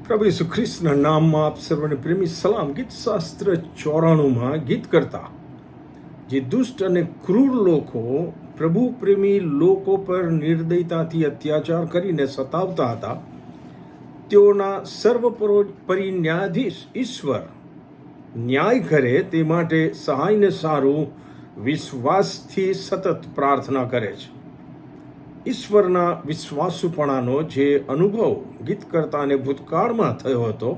પ્રભુ ઈસુ ખ્રિસ્તના નામમાં આપ સર્વને પ્રેમી સલામ. ગીત શાસ્ત્ર 94માં ગીત કરતા જે દુષ્ટ અને ક્રૂર લોકો પ્રભુ પ્રેમી લોકો પર નિર્દયતાથી અત્યાચાર કરીને સતાવતા હતા, તેઓના સર્વોપરી ન્યાયાધીશ ઈશ્વર ન્યાય કરે તે માટે સહાયને સારું વિશ્વાસથી સતત પ્રાર્થના કરે છે. ઈશ્વરના વિશ્વાસુપણાનો જે અનુભવ ગીત કરતાને ભૂતકાળમાં થયો હતો,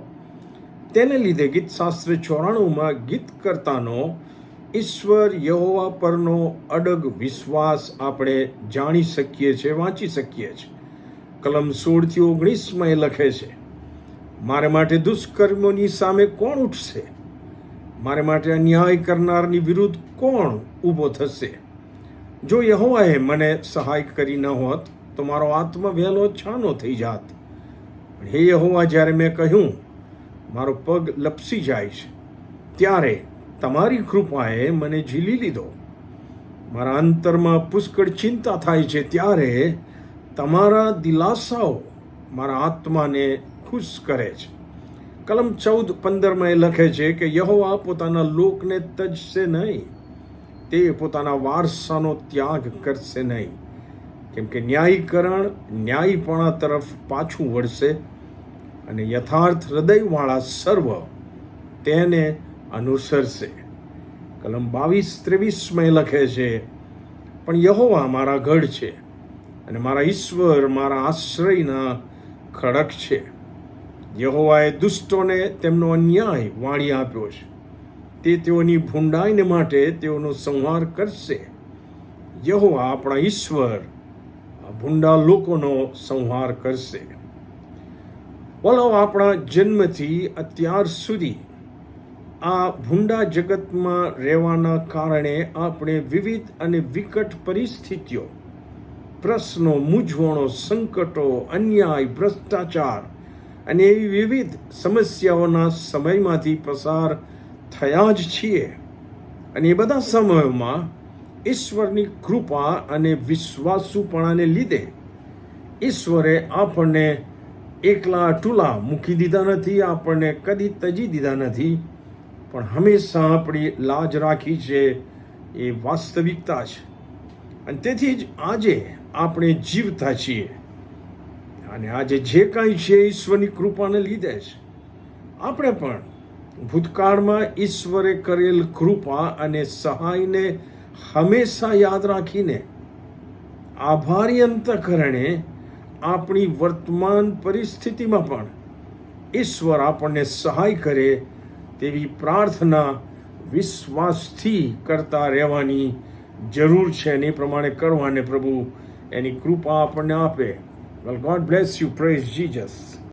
તેને લીધે ગીત શાસ્ત્ર 94માં ગીત કરતાનો ઈશ્વર યહોવા પરનો અડગ વિશ્વાસ આપણે જાણી શકીએ છીએ, વાંચી શકીએ છીએ. કલમ 16-19 લખે છે, મારે માટે દુષ્કર્મોની સામે કોણ ઉઠશે? મારે માટે અન્યાય કરનારની વિરુદ્ધ કોણ ઊભો થશે? જો યહોવાએ મને સહાય કરી ન હોત તો મારો આત્મા વહેલો છાનો થઈ જાત. પણ હે યહોવા, જ્યારે મેં કહ્યું મારો પગ લપસી જાય છે, ત્યારે તમારી કૃપાએ મને ઝીલી લીધો. મારા અંતરમાં પુષ્કળ ચિંતા થાય છે, ત્યારે તમારા દિલાસાઓ મારા આત્માને ખુશ કરે છે. કલમ 14-15 લખે છે કે યહોવા પોતાના લોકને તજશે નહીં, તે પોતાના વારસાનો ત્યાગ કરશે નહીં, કેમ કે ન્યાયીકરણ ન્યાયીપણા તરફ પાછું વળશે અને યથાર્થ હૃદયવાળા સર્વ તેને અનુસરશે. કલમ 22-23 લખે છે, પણ યહોવા મારા ગઢ છે અને મારા ઈશ્વર મારા આશ્રયના ખડક છે. યહોવાએ દુષ્ટોને તેમનો અન્યાય વાળી આપ્યો છે, તે તેઓની ભૂંડાઈને માટે તેઓનો સંહાર કરશે. યહોવા આપણા ઈશ્વર આ ભૂંડા લોકોનો સંહાર કરશે. બોલો, આપણા જન્મથી અત્યાર સુધી આ ભૂંડા જગતમાં રહેવાના કારણે આપણે વિવિધ અને વિકટ પરિસ્થિતિઓ, પ્રશ્નો, મૂંઝવણો, સંકટો, અન્યાય, ભ્રષ્ટાચાર અને એવી વિવિધ સમસ્યાઓના સમયમાંથી પસાર થયા જ છીએ. અને એ બધા સમયોમાં ઈશ્વરની કૃપા અને વિશ્વાસુપણાને લીધે ઈશ્વરે આપણને એકલા અટુલા મૂકી દીધા નથી, આપણને કદી તજી દીધા નથી, પણ હંમેશા આપણી લાજ રાખી છે. એ વાસ્તવિકતા છે અને તેથી જ આજે આપણે જીવતા છીએ. અને આજે જે કાંઈ છે ઈશ્વરની કૃપાને લીધે છે. આપણે પણ ભૂતકાળમાં ઈશ્વરે કરેલ કૃપા અને સહાયને હંમેશા યાદ રાખીને આભારી અંતઃકરણે આપણી વર્તમાન પરિસ્થિતિમાં પણ ઈશ્વર આપણને સહાય કરે તેવી પ્રાર્થના વિશ્વાસથી કરતા રહેવાની જરૂર છે અને એ પ્રમાણે કરવાને પ્રભુ એની કૃપા આપણને આપે. Well, God bless you. Praise Jesus.